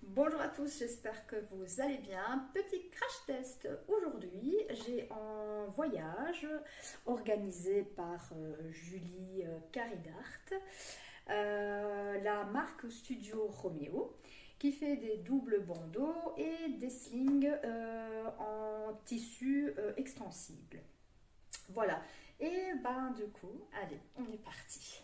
Bonjour à tous, j'espère que vous allez bien. Petit crash test aujourd'hui. J'ai un voyage organisé par Julie Caridart, la marque Studio Romeo, qui fait des doubles bandeaux et des slings en tissu extensible. Voilà. Et ben du coup, allez, on est parti.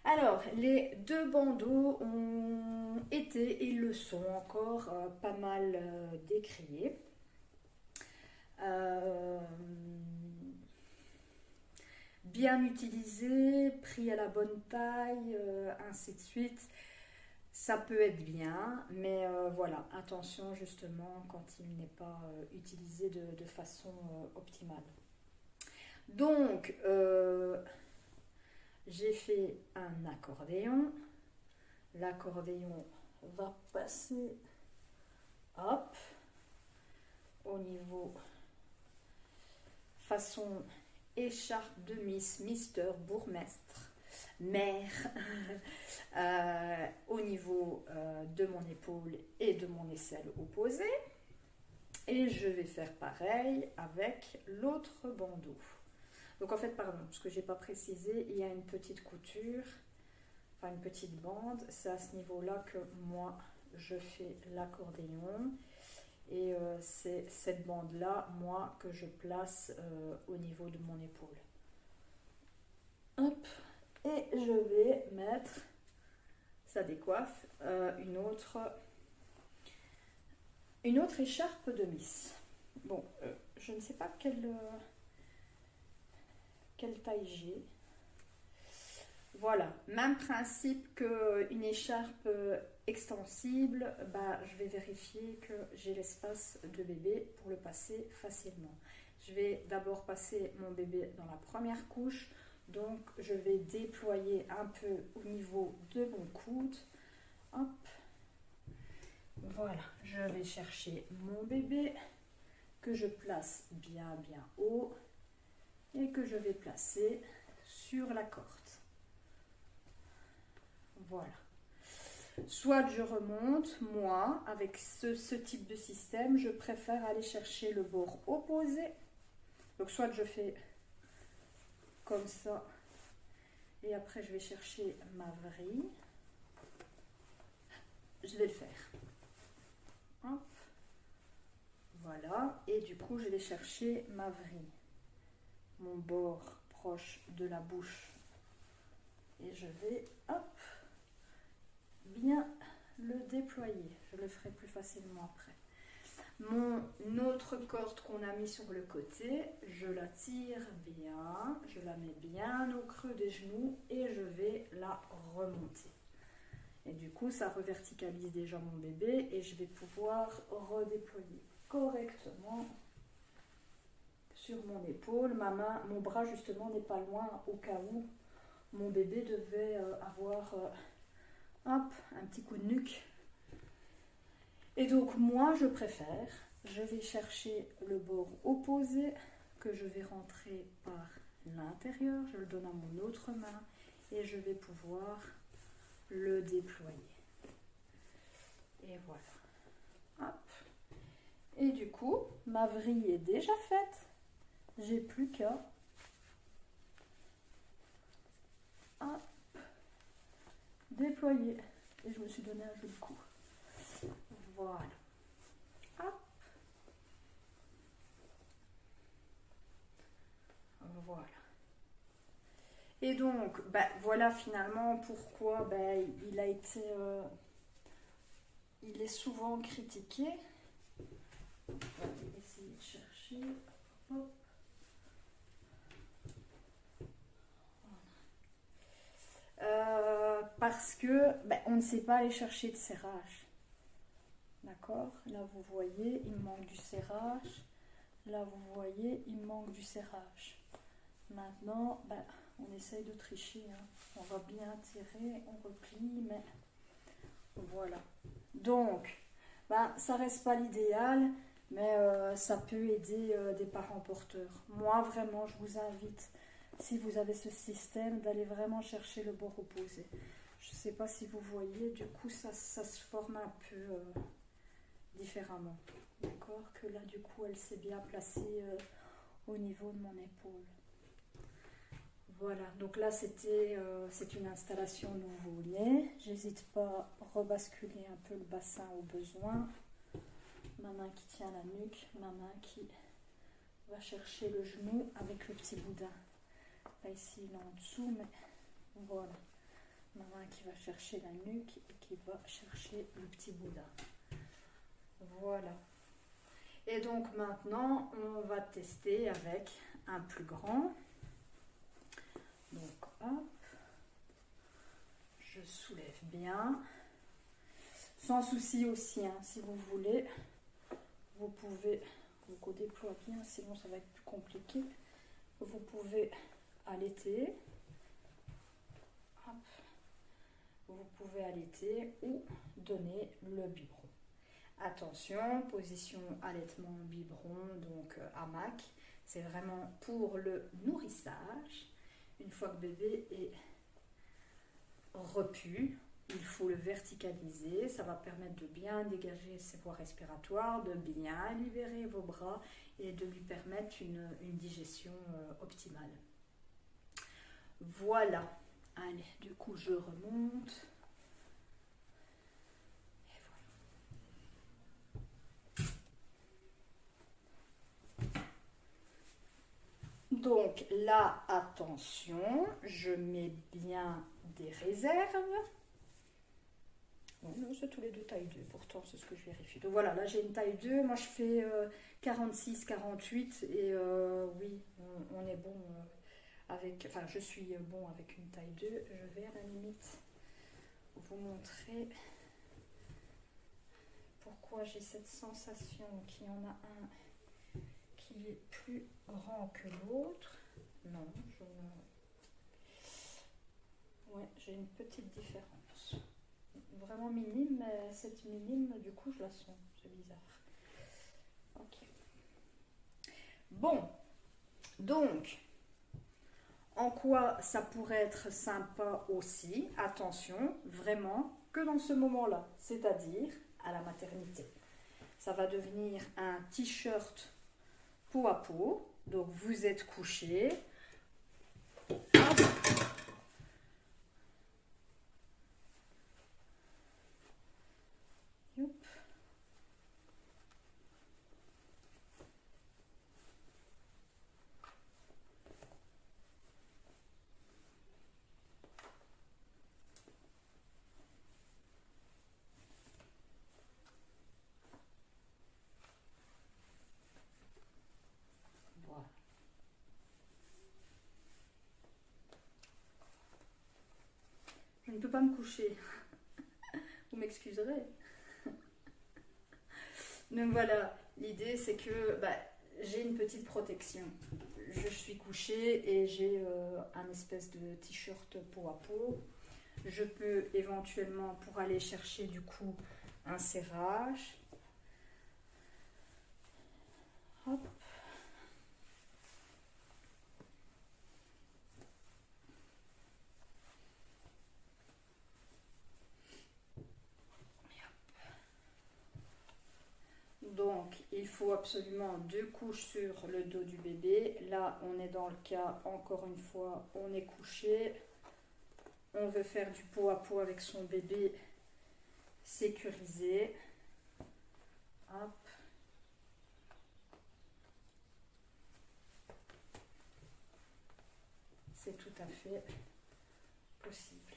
Alors, les deux bandeaux ont été et le sont encore pas mal décriés. Euh, Bien utilisés, pris à la bonne taille, ainsi de suite. Ça peut être bien, mais voilà, attention justement quand il n'est pas utilisé de façon optimale. Donc, j'ai fait un accordéon. L'accordéon va passer, hop, au niveau façon écharpe de Miss Mister Bourgmestre, mère, au niveau de mon épaule et de mon aisselle opposée. Et je vais faire pareil avec l'autre bandeau. Donc en fait, pardon, ce que j'ai pas précisé, il y a une petite couture, enfin une petite bande. C'est à ce niveau-là que moi je fais l'accordéon. Et c'est cette bande-là, moi, que je place au niveau de mon épaule. Hop, et je vais mettre, ça décoiffe, une autre écharpe de Miss. Bon, je ne sais pas quelle taille j'ai. Voilà, même principe qu'une écharpe extensible, bah, je vais vérifier que j'ai l'espace de bébé pour le passer facilement. Je vais d'abord passer mon bébé dans la première couche, donc je vais déployer un peu au niveau de mon coude. Hop, voilà, je vais chercher mon bébé que je place bien haut et que je vais placer sur la corde. Voilà. Soit je remonte, moi, avec ce type de système, je préfère aller chercher le bord opposé. Donc soit je fais comme ça, et après je vais chercher ma vrille. Je vais le faire. Hop. Voilà, et du coup je vais chercher ma vrille. Mon bord proche de la bouche. Et je vais, hop, bien le déployer. Je le ferai plus facilement après. Mon autre corde qu'on a mis sur le côté, je la tire bien, je la mets bien au creux des genoux et je vais la remonter. Et du coup, ça reverticalise déjà mon bébé et je vais pouvoir redéployer correctement sur mon épaule. Ma main, mon bras justement n'est pas loin au cas où mon bébé devait avoir hop, un petit coup de nuque. Et donc moi je préfère, je vais chercher le bord opposé que je vais rentrer par l'intérieur, je le donne à mon autre main et je vais pouvoir le déployer. Et voilà. Hop. Et du coup, ma vrille est déjà faite. J'ai plus qu'à déployer. Et je me suis donné un joli coup. Voilà. Hop. Voilà. Et donc, voilà finalement pourquoi il a été... il est souvent critiqué. On va essayer de chercher. Hop. Parce que on ne sait pas aller chercher de serrage. D'accord? Là, vous voyez, il manque du serrage. Là, vous voyez, il manque du serrage. Maintenant, on essaye de tricher. Hein. On va bien tirer, on replie, mais voilà. Donc, ça reste pas l'idéal, mais ça peut aider des parents porteurs. Moi, vraiment, je vous invite, si vous avez ce système, d'aller vraiment chercher le bord opposé. Je sais sais pas si vous voyez, du coup ça se forme un peu différemment. D'accord? Que là du coup elle s'est bien placée au niveau de mon épaule. Voilà, donc là c'est une installation nouveau-né. J'hésite pas à rebasculer un peu le bassin au besoin. Ma main qui tient la nuque, ma main qui va chercher le genou avec le petit boudin. Là ici il est en dessous, mais voilà. Ma main qui va chercher la nuque et qui va chercher le petit boudin. Voilà. Et donc maintenant, on va tester avec un plus grand. Donc hop, je soulève bien. Sans souci aussi, hein, si vous voulez, vous pouvez, vous déploie bien, sinon ça va être plus compliqué. Vous pouvez allaiter. Hop. Vous pouvez allaiter ou donner le biberon. Attention, position allaitement biberon, donc hamac, c'est vraiment pour le nourrissage. Une fois que bébé est repu, il faut le verticaliser, ça va permettre de bien dégager ses voies respiratoires, de bien libérer vos bras et de lui permettre une digestion optimale. Voilà, allez, du coup je remonte. Donc là, attention, je mets bien des réserves. Non, c'est tous les deux taille 2, pourtant c'est ce que je vérifie. Donc voilà, là j'ai une taille 2, moi je fais 46, 48 et oui, on est bon avec, enfin je suis bon avec une taille 2. Je vais à la limite vous montrer pourquoi j'ai cette sensation qu'il y en a un qui est plus grand que l'autre. Non, ouais, j'ai une petite différence. Vraiment minime, mais cette minime, du coup, je la sens. C'est bizarre. Ok. Bon, donc, en quoi ça pourrait être sympa aussi, attention, vraiment, que dans ce moment-là, c'est-à-dire à la maternité. Ça va devenir un t-shirt peau à peau. Donc vous êtes couché. Hop. Youp. Voilà. Je ne peux pas me coucher. Vous m'excuserez. Donc voilà, l'idée c'est que j'ai une petite protection. Je suis couchée et j'ai un espèce de t-shirt peau à peau. Je peux éventuellement, pour aller chercher du coup un serrage, hop. Donc, il faut absolument 2 couches sur le dos du bébé. Là, on est dans le cas, encore une fois, on est couché. On veut faire du peau à peau avec son bébé sécurisé. Hop. C'est tout à fait possible.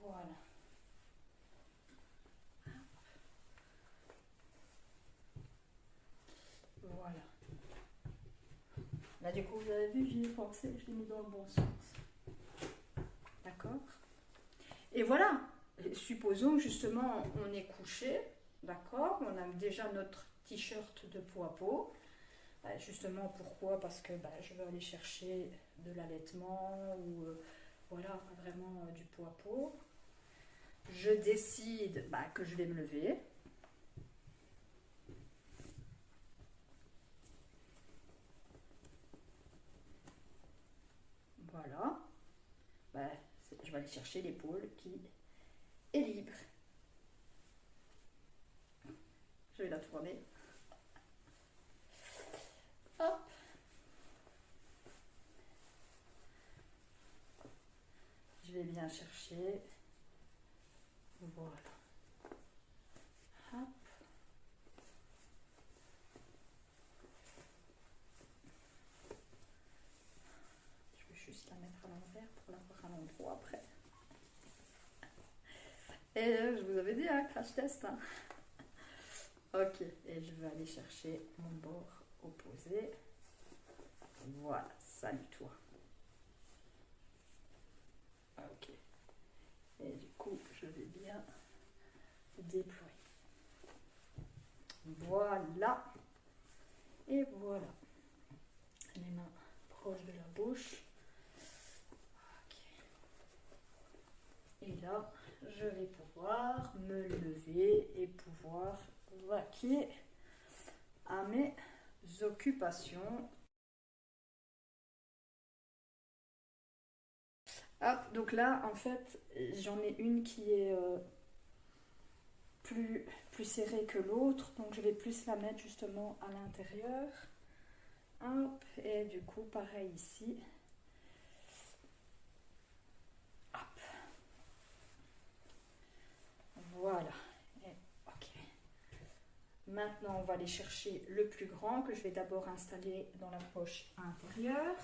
Voilà. Voilà. Là, du coup, vous avez vu, j'y ai pensé, je l'ai mis dans le bon sens. D'accord? Et voilà. Supposons que justement, on est couché, d'accord? On a déjà notre t-shirt de peau à peau. Justement, pourquoi? Parce que je veux aller chercher de l'allaitement ou voilà, vraiment du peau à peau. Je décide que je vais me lever. Voilà. je vais aller chercher l'épaule qui est libre. Je vais la tourner. Hop. Je vais bien chercher. Voilà. Hop. Je vais juste la mettre à l'envers pour l'avoir à l'endroit après. Et je vous avais dit, hein, crash test. Hein. Ok, et je vais aller chercher mon bord opposé. Voilà, salut toi. Ok. Et du coup, je vais bien déployer. Voilà. Et voilà. Les mains proches de la bouche. Ok. Et là, je vais pouvoir me lever et pouvoir vaquer à mes occupations. Hop, donc là, en fait, j'en ai une qui est plus serrée que l'autre, donc je vais plus la mettre justement à l'intérieur. Hop, et du coup, pareil ici. Hop. Voilà. Et, ok. Maintenant, on va aller chercher le plus grand que je vais d'abord installer dans la poche intérieure.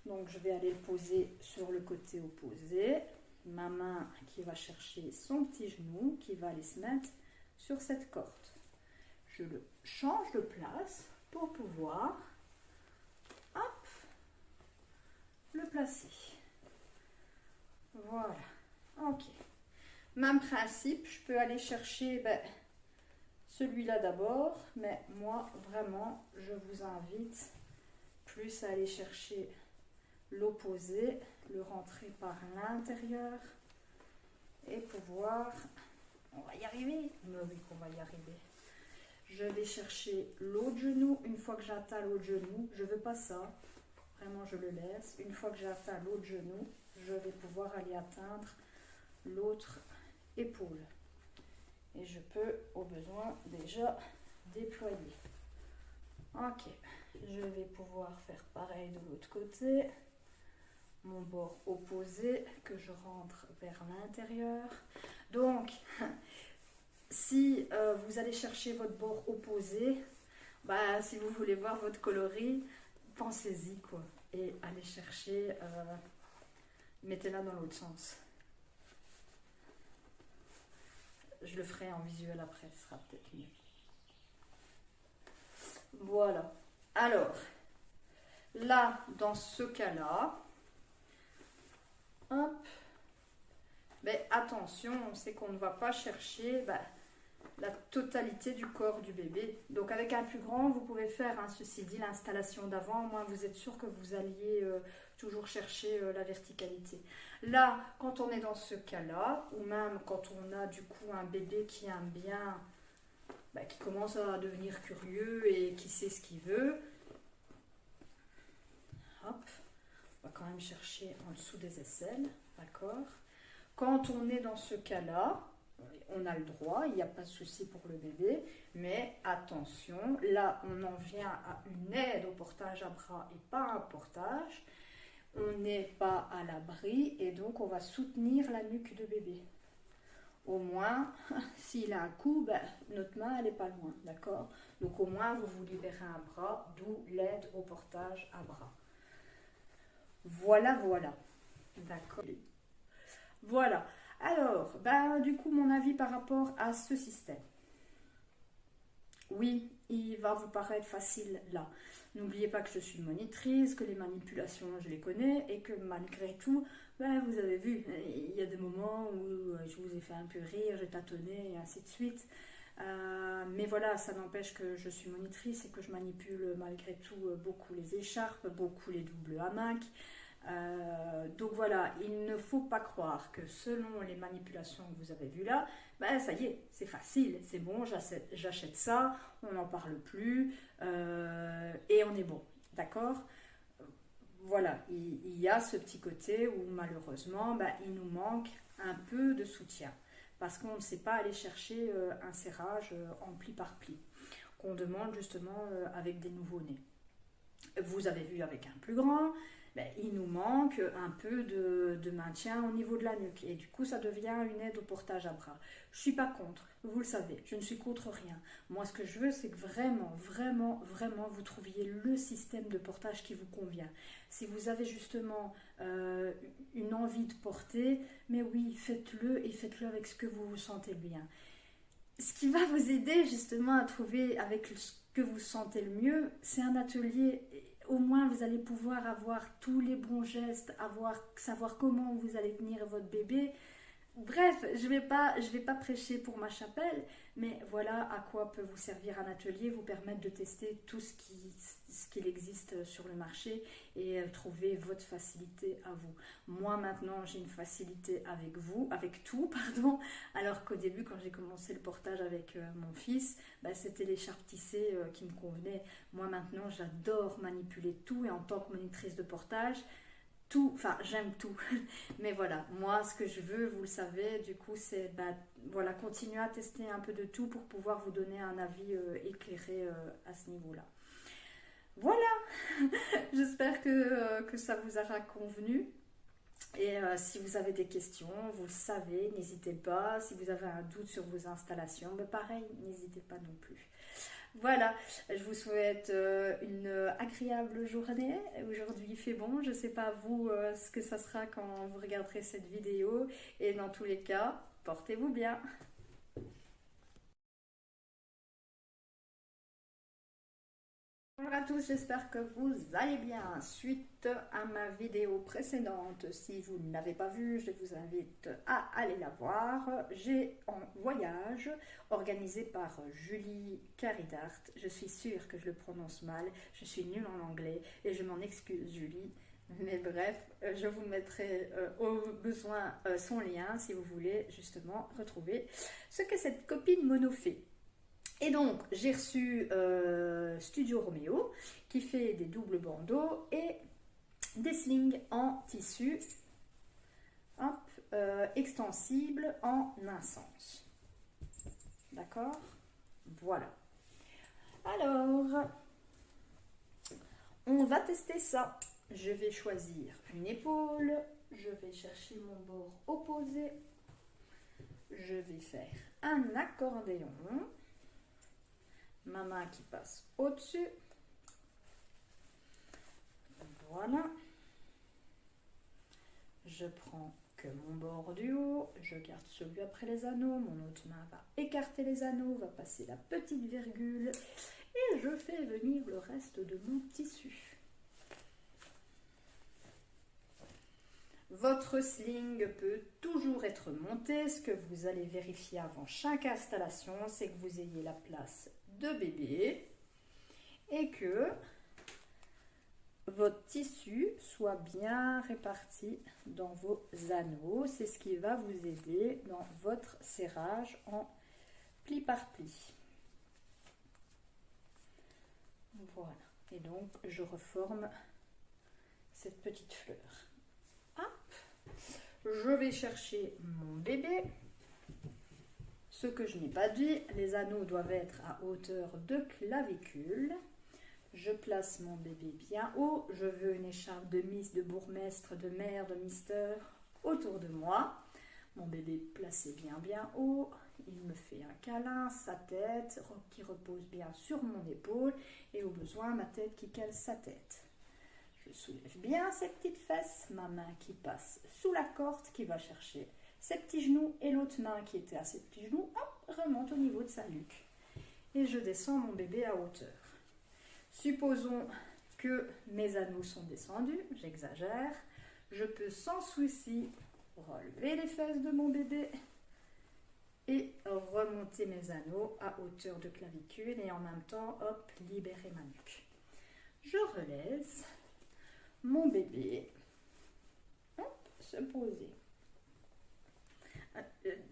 Donc, je vais aller le poser sur le côté opposé. Ma main qui va chercher son petit genou qui va aller se mettre sur cette corde. Je le change de place pour pouvoir hop, le placer. Voilà. Ok. Même principe, je peux aller chercher celui-là d'abord, mais moi, vraiment, je vous invite plus à aller chercher l'opposé, le rentrer par l'intérieur et pouvoir... On va y arriver. Mais oui, qu'on va y arriver. Je vais chercher l'autre genou. Une fois que j'atteins l'autre genou, je ne veux pas ça. Vraiment, je le laisse. Une fois que j'ai atteint l'autre genou, je vais pouvoir aller atteindre l'autre épaule. Et je peux, au besoin, déjà déployer. Ok, je vais pouvoir faire pareil de l'autre côté. Mon bord opposé que je rentre vers l'intérieur. Donc, si vous allez chercher votre bord opposé, si vous voulez voir votre coloris, pensez-y quoi. Et allez chercher, mettez-la dans l'autre sens. Je le ferai en visuel après, ce sera peut-être mieux. Voilà. Alors, là, dans ce cas-là, hop, mais attention, c'est qu'on ne va pas chercher la totalité du corps du bébé. Donc avec un plus grand, vous pouvez faire, ceci dit, l'installation d'avant. Au moins, vous êtes sûr que vous alliez toujours chercher la verticalité. Là, quand on est dans ce cas-là, ou même quand on a du coup un bébé qui aime bien, qui commence à devenir curieux et qui sait ce qu'il veut, hop, on va quand même chercher en dessous des aisselles, d'accord? Quand on est dans ce cas-là, on a le droit, il n'y a pas de souci pour le bébé, mais attention, là on en vient à une aide au portage à bras et pas un portage. On n'est pas à l'abri et donc on va soutenir la nuque de bébé. Au moins, s'il a un coup, notre main elle n'est pas loin, d'accord? Donc au moins vous vous libérez un bras, d'où l'aide au portage à bras. Voilà, voilà. D'accord. Voilà. Alors, du coup, mon avis par rapport à ce système. Oui, il va vous paraître facile là. N'oubliez pas que je suis monitrice, que les manipulations, je les connais et que malgré tout, vous avez vu, il y a des moments où je vous ai fait un peu rire, j'ai tâtonné et ainsi de suite. Mais voilà, ça n'empêche que je suis monitrice et que je manipule malgré tout beaucoup les écharpes, beaucoup les doubles hamacs. Donc voilà, il ne faut pas croire que selon les manipulations que vous avez vues là, ça y est, c'est facile, c'est bon, j'achète ça, on n'en parle plus et on est bon, d'accord? voilà, il y a ce petit côté où malheureusement, bah, il nous manque un peu de soutien parce qu'on ne sait pas aller chercher un serrage en pli par pli qu'on demande justement avec des nouveaux-nés. Vous avez vu avec un plus grand, ben, il nous manque un peu de maintien au niveau de la nuque. Et du coup, ça devient une aide au portage à bras. Je ne suis pas contre, vous le savez, je ne suis contre rien. Moi, ce que je veux, c'est que vraiment, vraiment, vraiment, vous trouviez le système de portage qui vous convient. Si vous avez justement une envie de porter, mais oui, faites-le et faites-le avec ce que vous vous sentez bien. Ce qui va vous aider justement à trouver avec ce que vous sentez le mieux, c'est un atelier. Au moins, vous allez pouvoir avoir tous les bons gestes, savoir comment vous allez tenir votre bébé. Bref, je vais pas prêcher pour ma chapelle, mais voilà à quoi peut vous servir un atelier, vous permettre de tester tout ce qu'il existe sur le marché et trouver votre facilité à vous. Moi maintenant, j'ai une facilité avec vous, avec tout, pardon, alors qu'au début, quand j'ai commencé le portage avec mon fils, bah, c'était l'écharpe tissée qui me convenait. Moi maintenant, j'adore manipuler tout et en tant que monitrice de portage, tout, enfin j'aime tout, mais voilà, moi ce que je veux, vous le savez, du coup c'est bah, voilà, continuer à tester un peu de tout pour pouvoir vous donner un avis éclairé à ce niveau-là. Voilà, j'espère que ça vous aura convenu. Et si vous avez des questions, vous le savez, n'hésitez pas. Si vous avez un doute sur vos installations, mais pareil, n'hésitez pas non plus. Voilà, je vous souhaite une agréable journée. Aujourd'hui il fait bon, je ne sais pas vous ce que ça sera quand vous regarderez cette vidéo. Et dans tous les cas, portez-vous bien. Bonjour à tous, j'espère que vous allez bien. Suite à ma vidéo précédente, si vous ne l'avez pas vue, je vous invite à aller la voir. J'ai un voyage organisé par Julie Caridart. Je suis sûre que je le prononce mal, je suis nulle en anglais et je m'en excuse Julie. Mais bref, je vous mettrai au besoin son lien si vous voulez justement retrouver ce que cette copine mono fait. Et donc, j'ai reçu Studio Romeo qui fait des doubles bandeaux et des slings en tissu extensibles en un sens. D'accord? Voilà. Alors, on va tester ça. Je vais choisir une épaule. Je vais chercher mon bord opposé. Je vais faire un accordéon. Ma main qui passe au-dessus. Voilà. Je prends que mon bord du haut. Je garde celui après les anneaux. Mon autre main va écarter les anneaux, va passer la petite virgule. Et je fais venir le reste de mon tissu. Votre sling peut toujours être monté. Ce que vous allez vérifier avant chaque installation, c'est que vous ayez la place de bébé et que votre tissu soit bien réparti dans vos anneaux. C'est ce qui va vous aider dans votre serrage en pli par pli. Voilà. Et donc, je reforme cette petite fleur. Hop. Je vais chercher mon bébé. Ce que je n'ai pas dit, les anneaux doivent être à hauteur de clavicule. Je place mon bébé bien haut. Je veux une écharpe de miss, de bourgmestre, de mère, de mister autour de moi. Mon bébé placé bien haut. Il me fait un câlin, sa tête qui repose bien sur mon épaule et au besoin ma tête qui cale sa tête. Je soulève bien ses petites fesses, ma main qui passe sous la corde qui va chercher ses petits genoux et l'autre main qui était à ses petits genoux, hop, remonte au niveau de sa nuque. Et je descends mon bébé à hauteur. Supposons que mes anneaux sont descendus, j'exagère. Je peux sans souci relever les fesses de mon bébé et remonter mes anneaux à hauteur de clavicule et en même temps, hop, libérer ma nuque. Je relaisse mon bébé, hop, se poser.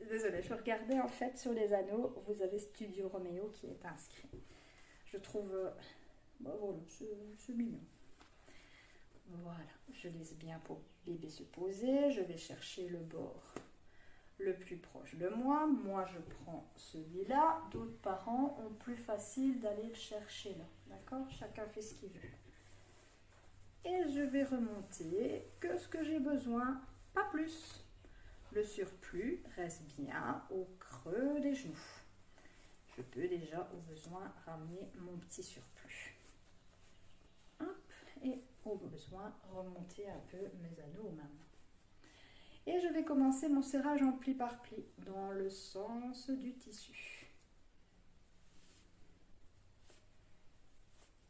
Désolée, je regardais en fait sur les anneaux, vous avez Studio Romeo qui est inscrit. Je trouve, bon, voilà, c'est mignon. Voilà, je laisse bien pour bébé se poser. Je vais chercher le bord le plus proche de moi. Moi, je prends celui-là. D'autres parents ont plus facile d'aller le chercher là. D'accord? Chacun fait ce qu'il veut. Et je vais remonter que ce que j'ai besoin, pas plus. Le surplus reste bien au creux des genoux. Je peux déjà au besoin ramener mon petit surplus. Hop, et au besoin remonter un peu mes anneaux aux mains. Et je vais commencer mon serrage en pli par pli dans le sens du tissu.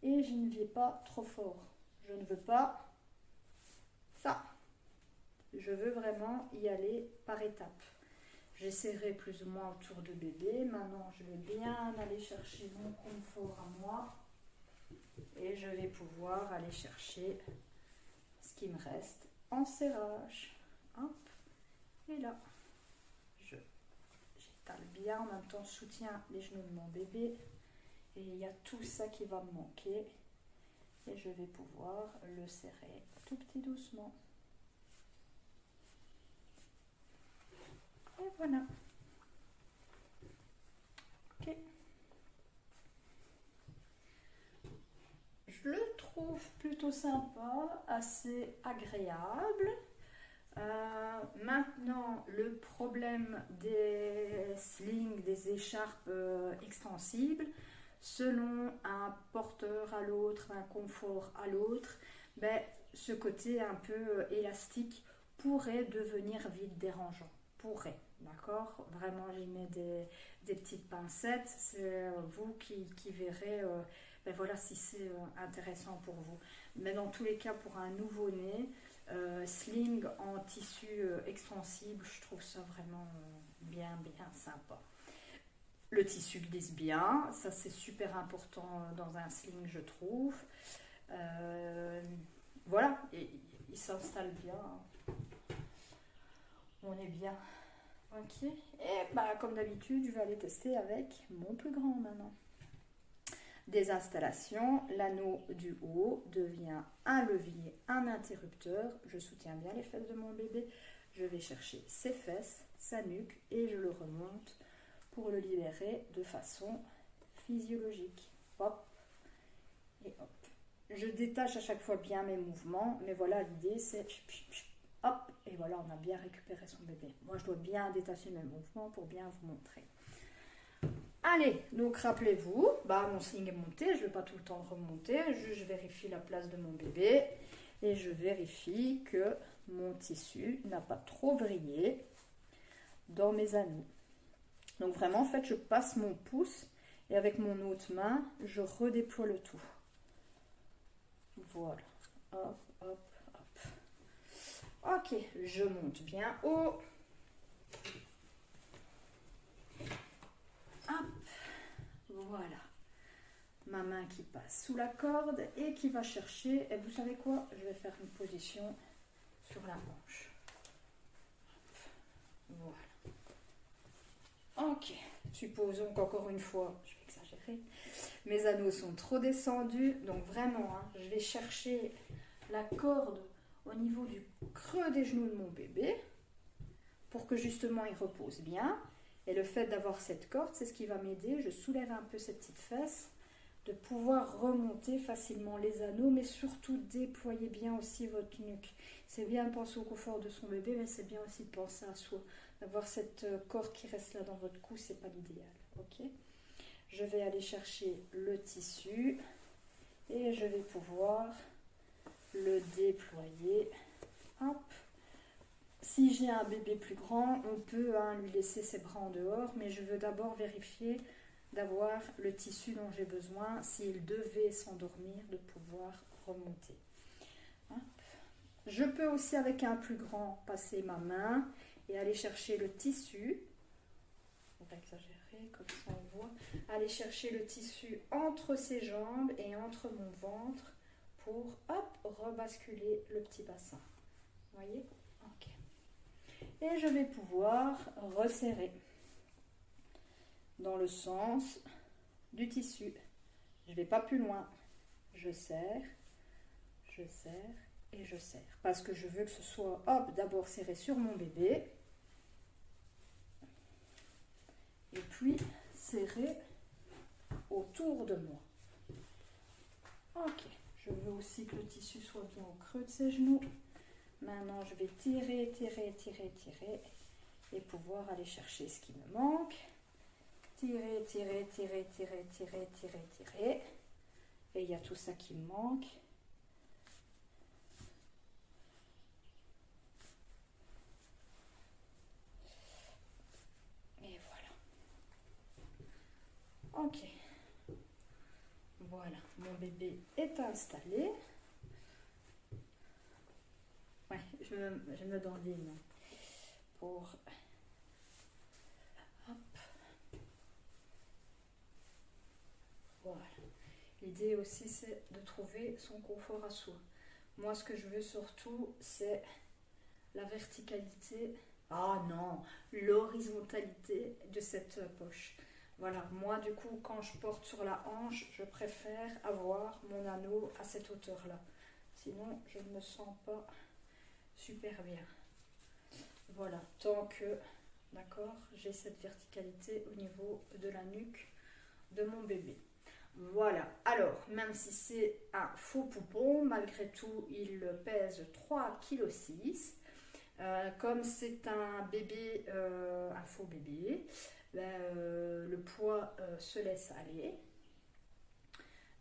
Et je ne vais pas trop fort. Je ne veux pas ça. Je veux vraiment y aller par étapes. J'essaierai plus ou moins autour de bébé. Maintenant, je vais bien aller chercher mon confort à moi. Et je vais pouvoir aller chercher ce qui me reste en serrage. Hop. Et là, j'étale bien. En même temps, je soutiens les genoux de mon bébé. Et il y a tout ça qui va me manquer. Et je vais pouvoir le serrer tout petit doucement. Et voilà. Ok. Je le trouve plutôt sympa, assez agréable. Maintenant, le problème des slings, des écharpes extensibles, selon un porteur à l'autre, un confort à l'autre, ben, ce côté un peu élastique pourrait devenir vite dérangeant. Pourrait, d'accord? Vraiment, j'y mets des petites pincettes. C'est vous qui verrez ben voilà, si c'est intéressant pour vous. Mais dans tous les cas, pour un nouveau-né, sling en tissu extensible, je trouve ça vraiment bien sympa. Le tissu glisse bien, ça c'est super important dans un sling, je trouve. Voilà, et il s'installe bien. On est bien. Ok. Et bah, comme d'habitude, je vais aller tester avec mon plus grand maintenant. Des installations, l'anneau du haut devient un levier, un interrupteur. Je soutiens bien les fesses de mon bébé. Je vais chercher ses fesses, sa nuque et je le remonte pour le libérer de façon physiologique. Hop et hop. Je détache à chaque fois bien mes mouvements, mais voilà, l'idée c'est hop, et voilà, on a bien récupéré son bébé. Moi, je dois bien détacher mes mouvements pour bien vous montrer. Allez, donc rappelez-vous, bah, mon sling est monté, je ne vais pas tout le temps remonter, je vérifie la place de mon bébé et je vérifie que mon tissu n'a pas trop vrillé dans mes anneaux. Donc vraiment, en fait, je passe mon pouce et avec mon autre main, je redéploie le tout. Voilà, hop, hop, hop. Ok, je monte bien haut. Hop, voilà. Ma main qui passe sous la corde et qui va chercher, et vous savez quoi? Je vais faire une position sur la manche. Voilà. Ok, supposons qu'encore une fois, je vais exagérer, mes anneaux sont trop descendus, donc vraiment, hein, je vais chercher la corde au niveau du creux des genoux de mon bébé pour que justement il repose bien. Et le fait d'avoir cette corde, c'est ce qui va m'aider. Je soulève un peu ces petites fesses, de pouvoir remonter facilement les anneaux, mais surtout déployer bien aussi votre nuque. C'est bien de penser au confort de son bébé, mais c'est bien aussi de penser à soi. D'avoir cette corde qui reste là dans votre cou, c'est pas l'idéal. Ok ? Je vais aller chercher le tissu et je vais pouvoir le déployer. Hop. Si j'ai un bébé plus grand, on peut lui laisser ses bras en dehors, mais je veux d'abord vérifier d'avoir le tissu dont j'ai besoin, s'il devait s'endormir, de pouvoir remonter. Hop. Je peux aussi, avec un plus grand, passer ma main et aller chercher le tissu. On va exagérer, comme ça on voit. Aller chercher le tissu entre ses jambes et entre mon ventre pour, hop, rebasculer le petit bassin. Vous voyez ? Ok. Et je vais pouvoir resserrer dans le sens du tissu. Je ne vais pas plus loin. Je serre et je serre. Parce que je veux que ce soit, hop, d'abord serré sur mon bébé. Et puis serré autour de moi. Ok, je veux aussi que le tissu soit bien au creux de ses genoux. Maintenant, je vais tirer, tirer, tirer, tirer et pouvoir aller chercher ce qui me manque. Tirer, tirer, tirer, tirer, tirer, tirer, tirer. Et il y a tout ça qui me manque. Et voilà. Ok. Voilà, mon bébé est installé. Ouais, je me dandine pour... Hop. Voilà. L'idée aussi, c'est de trouver son confort à soi. Moi, ce que je veux surtout, c'est la verticalité. Ah non, l'horizontalité de cette poche. Voilà, moi du coup, quand je porte sur la hanche, je préfère avoir mon anneau à cette hauteur-là. Sinon, je ne me sens pas super bien. Voilà, tant que, d'accord, j'ai cette verticalité au niveau de la nuque de mon bébé. Voilà, alors, même si c'est un faux poupon, malgré tout, il pèse 3,6 kg. Comme c'est un bébé, un faux bébé, le poids se laisse aller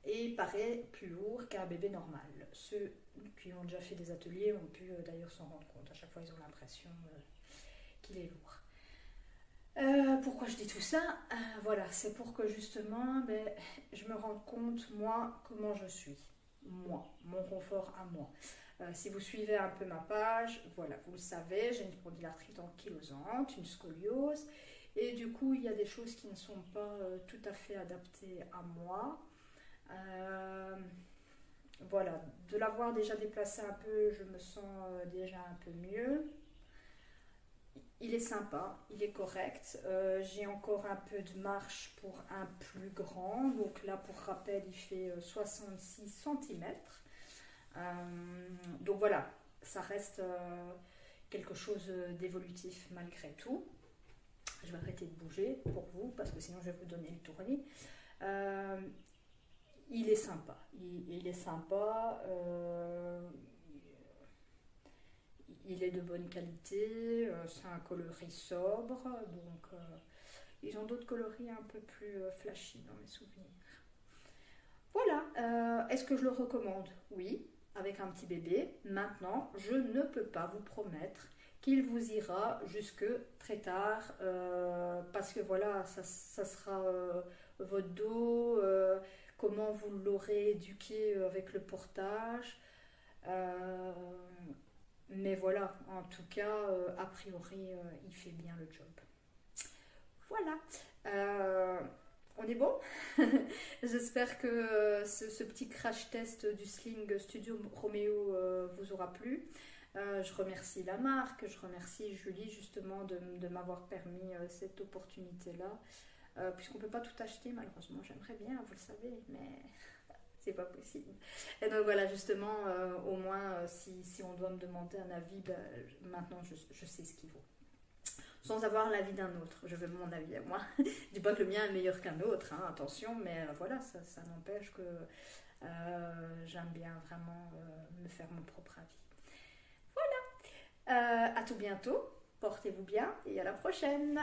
et paraît plus lourd qu'un bébé normal. Ceux qui ont déjà fait des ateliers ont pu d'ailleurs s'en rendre compte. À chaque fois, ils ont l'impression qu'il est lourd. Pourquoi je dis tout ça? Voilà, c'est pour que justement je me rende compte, moi, comment je suis. Moi, mon confort à moi. Si vous suivez un peu ma page, voilà, vous le savez, j'ai une spondylarthrite ankylosante, une scoliose, et du coup, il y a des choses qui ne sont pas tout à fait adaptées à moi. Voilà, de l'avoir déjà déplacé un peu, je me sens déjà un peu mieux. Il est sympa, il est correct. J'ai encore un peu de marche pour un plus grand. Donc là, pour rappel, il fait 66 cm. Donc voilà, ça reste quelque chose d'évolutif malgré tout. Je vais arrêter de bouger pour vous parce que sinon je vais vous donner le tournis. Il est sympa. Il est sympa. Il est de bonne qualité. C'est un coloris sobre. Donc ils ont d'autres coloris un peu plus flashy dans mes souvenirs. Voilà. Est-ce que je le recommande? Oui, avec un petit bébé. Maintenant, je ne peux pas vous promettre qu'il vous ira jusque très tard parce que voilà, ça sera votre dos, comment vous l'aurez éduqué avec le portage. Mais voilà, en tout cas, a priori, il fait bien le job. Voilà. On est bon? J'espère que ce petit crash test du Sling Studio Romeo vous aura plu. Je remercie la marque, je remercie Julie justement de m'avoir permis cette opportunité-là. Puisqu'on ne peut pas tout acheter, malheureusement, j'aimerais bien, vous le savez, mais c'est pas possible. Et donc voilà, justement, au moins, si on doit me demander un avis, maintenant je sais ce qu'il vaut. Sans avoir l'avis d'un autre. Je veux mon avis à moi. Je dis pas que le mien est meilleur qu'un autre, hein, attention, mais voilà, ça n'empêche que j'aime bien vraiment me faire mon propre avis. Voilà. À tout bientôt. Portez-vous bien et à la prochaine.